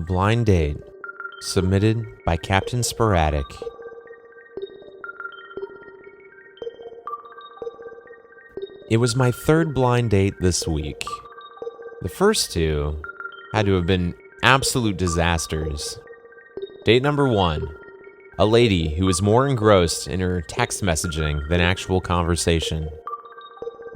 Blind Date, submitted by Captain Sporadic. It was my third blind date this week. The first two had to have been absolute disasters. Date number 1, a lady who was more engrossed in her text messaging than actual conversation.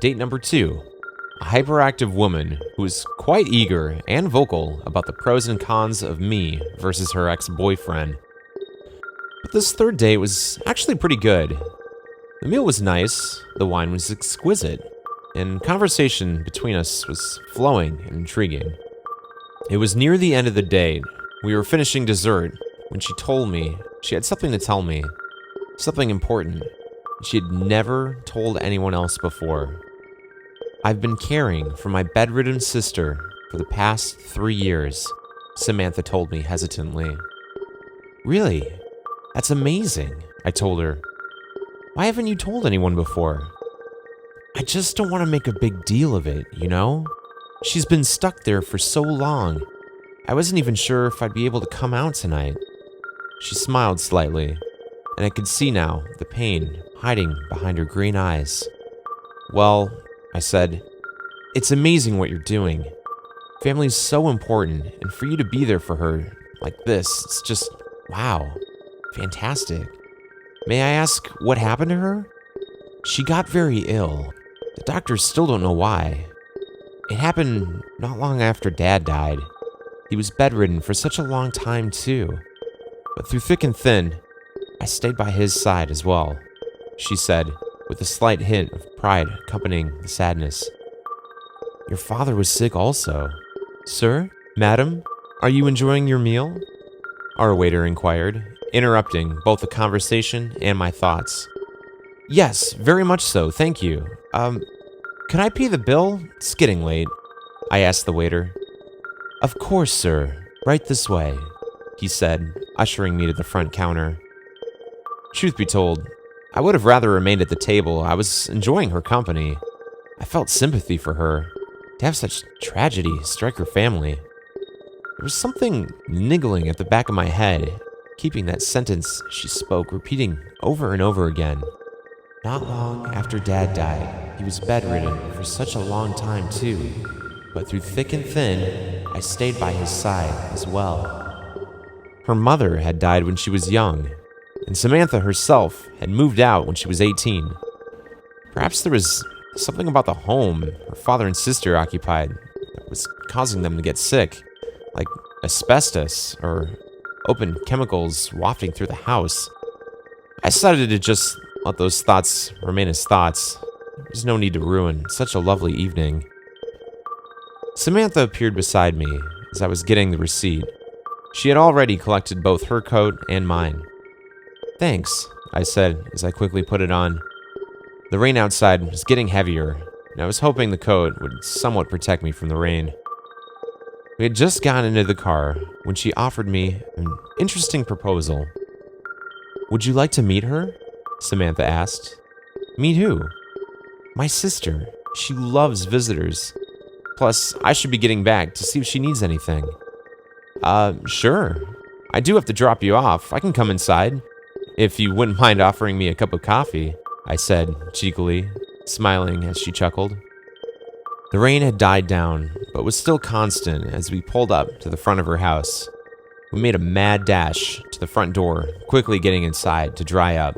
Date number 2, a hyperactive woman who was quite eager and vocal about the pros and cons of me versus her ex-boyfriend. But this third date was actually pretty good. The meal was nice, the wine was exquisite, and conversation between us was flowing and intriguing. It was near the end of the date. We were finishing dessert when she told me she had something to tell me, something important she had never told anyone else before. I've been caring for my bedridden sister for the past 3 years, Samantha told me hesitantly. Really? That's amazing, I told her. Why haven't you told anyone before? I just don't want to make a big deal of it, you know? She's been stuck there for so long. I wasn't even sure if I'd be able to come out tonight. She smiled slightly, and I could see now the pain hiding behind her green eyes. Well, I said, it's amazing what you're doing. Family's so important, and for you to be there for her like this, it's just, wow, fantastic. May I ask what happened to her? She got very ill. The doctors still don't know why. It happened not long after Dad died. He was bedridden for such a long time too. But through thick and thin, I stayed by his side as well, she said, with a slight hint of pride accompanying the sadness. Your father was sick also. Sir, madam, are you enjoying your meal? Our waiter inquired, interrupting both the conversation and my thoughts. Yes, very much so, thank you. Can I pay the bill? It's getting late, I asked the waiter. Of course, sir. Right this way, he said, ushering me to the front counter. Truth be told, I would have rather remained at the table. I was enjoying her company. I felt sympathy for her. To have such tragedy strike her family. There was something niggling at the back of my head, keeping that sentence she spoke repeating over and over again. Not long after Dad died, he was bedridden for such a long time too, but through thick and thin, I stayed by his side as well. Her mother had died when she was young, and Samantha herself had moved out when she was 18. Perhaps there was something about the home her father and sister occupied that was causing them to get sick, like asbestos or open chemicals wafting through the house. I decided to just let those thoughts remain as thoughts. There's no need to ruin such a lovely evening. Samantha appeared beside me as I was getting the receipt. She had already collected both her coat and mine. Thanks, I said as I quickly put it on. The rain outside was getting heavier, and I was hoping the coat would somewhat protect me from the rain. We had just gotten into the car when she offered me an interesting proposal. Would you like to meet her? Samantha asked. Meet who? My sister. She loves visitors. Plus, I should be getting back to see if she needs anything. Sure. I do have to drop you off. I can come inside. If you wouldn't mind offering me a cup of coffee, I said cheekily, smiling as she chuckled. The rain had died down, but was still constant as we pulled up to the front of her house. We made a mad dash to the front door, quickly getting inside to dry up.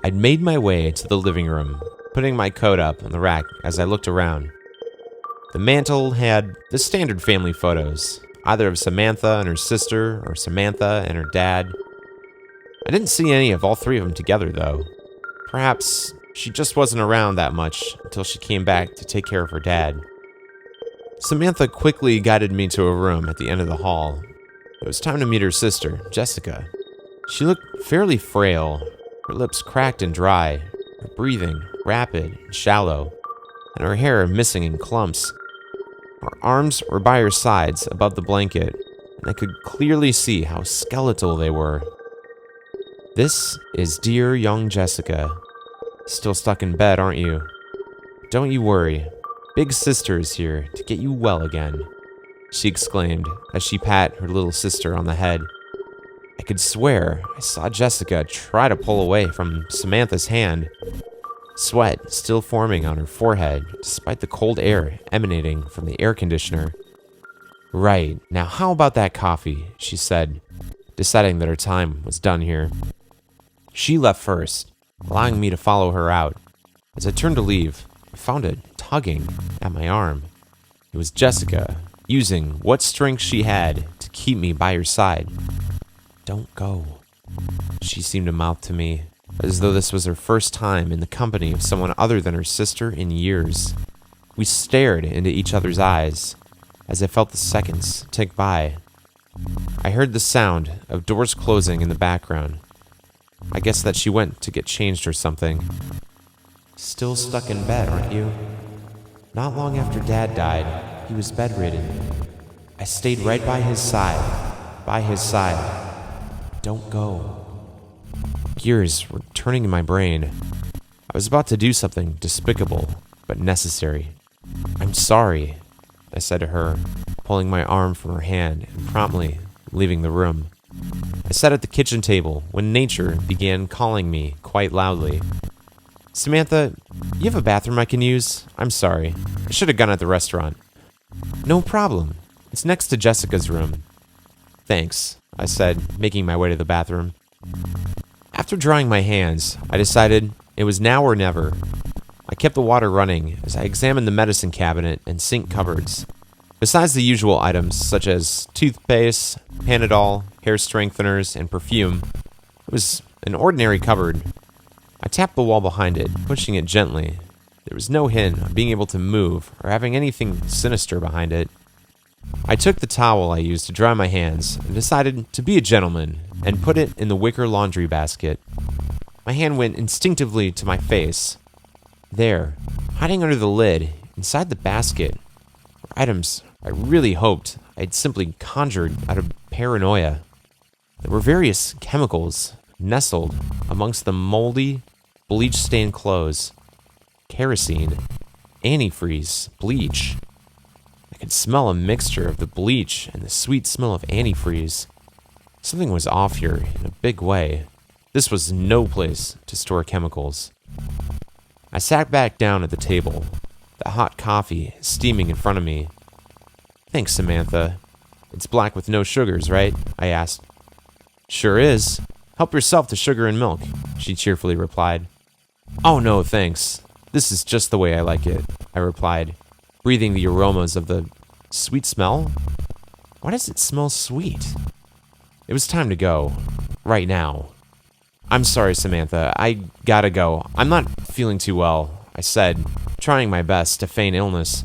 I'd made my way to the living room, putting my coat up on the rack as I looked around. The mantel had the standard family photos, either of Samantha and her sister or Samantha and her dad. I didn't see any of all three of them together, though. Perhaps she just wasn't around that much until she came back to take care of her dad. Samantha quickly guided me to a room at the end of the hall. It was time to meet her sister, Jessica. She looked fairly frail, her lips cracked and dry, her breathing rapid and shallow, and her hair missing in clumps. Her arms were by her sides above the blanket, and I could clearly see how skeletal they were. This is dear young Jessica. Still stuck in bed, aren't you? Don't you worry. Big Sister is here to get you well again. she exclaimed as she pat her little sister on the head. I could swear I saw Jessica try to pull away from Samantha's hand, sweat still forming on her forehead despite the cold air emanating from the air conditioner. Right, now how about that coffee, she said, deciding that her time was done here. She left first, allowing me to follow her out. As I turned to leave, I found a tugging at my arm. It was Jessica, using what strength she had to keep me by her side. Don't go, she seemed to mouth to me, as though this was her first time in the company of someone other than her sister in years. We stared into each other's eyes, as I felt the seconds tick by. I heard the sound of doors closing in the background. I guess that she went to get changed or something. Still stuck in bed, aren't you? Not long after Dad died, he was bedridden. I stayed right by his side. Don't go. Gears were turning in my brain. I was about to do something despicable, but necessary. I'm sorry, I said to her, pulling my arm from her hand and promptly leaving the room. I sat at the kitchen table when nature began calling me quite loudly. Samantha, you have a bathroom I can use? I'm sorry. I should have gone at the restaurant. No problem. It's next to Jessica's room. Thanks, I said, making my way to the bathroom. After drying my hands, I decided it was now or never. I kept the water running as I examined the medicine cabinet and sink cupboards. Besides the usual items such as toothpaste, Panadol, hair strengtheners, and perfume, it was an ordinary cupboard. I tapped the wall behind it, pushing it gently. There was no hint of being able to move or having anything sinister behind it. I took the towel I used to dry my hands and decided to be a gentleman and put it in the wicker laundry basket. My hand went instinctively to my face. There, hiding under the lid, inside the basket, were items I really hoped I'd simply conjured out of paranoia. There were various chemicals nestled amongst the moldy, bleach-stained clothes. Kerosene, antifreeze, bleach. I could smell a mixture of the bleach and the sweet smell of antifreeze. Something was off here in a big way. This was no place to store chemicals. I sat back down at the table, the hot coffee steaming in front of me. Thanks, Samantha. It's black with no sugars, right? I asked. Sure is. Help yourself to sugar and milk, she cheerfully replied. Oh no, thanks. This is just the way I like it, I replied, breathing the aromas of the sweet smell. Why does it smell sweet? It was time to go. Right now. I'm sorry, Samantha. I gotta go. I'm not feeling too well, I said, trying my best to feign illness.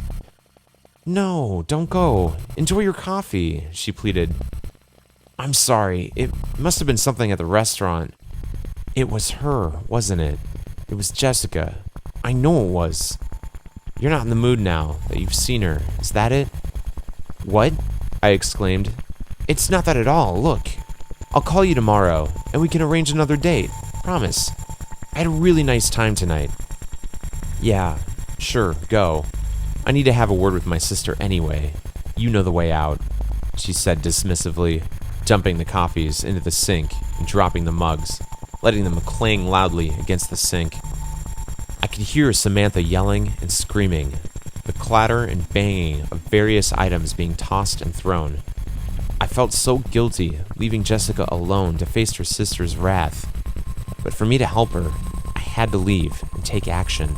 No, don't go. Enjoy your coffee, she pleaded. I'm sorry. It must have been something at the restaurant. It was her, wasn't it? It was Jessica. I know it was. You're not in the mood now that you've seen her. Is that it? What? I exclaimed. It's not that at all. Look. I'll call you tomorrow, and we can arrange another date. Promise. I had a really nice time tonight. Yeah, sure, go. I need to have a word with my sister anyway. You know the way out, she said dismissively, dumping the coffees into the sink and dropping the mugs, letting them clang loudly against the sink. I could hear Samantha yelling and screaming, the clatter and banging of various items being tossed and thrown. I felt so guilty leaving Jessica alone to face her sister's wrath, but for me to help her, I had to leave and take action.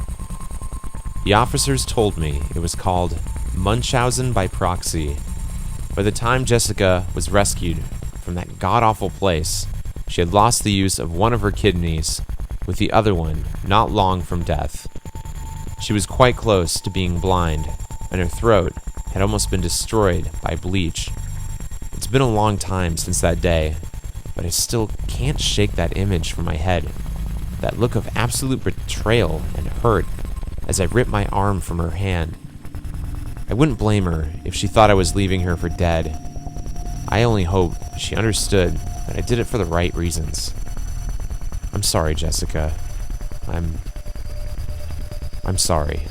The officers told me it was called Munchausen by proxy. By the time Jessica was rescued from that god-awful place, she had lost the use of one of her kidneys, with the other one not long from death. She was quite close to being blind, and her throat had almost been destroyed by bleach. It's been a long time since that day, but I still can't shake that image from my head, that look of absolute betrayal and hurt as I ripped my arm from her hand. I wouldn't blame her if she thought I was leaving her for dead. I only hope she understood that I did it for the right reasons. I'm sorry, Jessica. I'm sorry.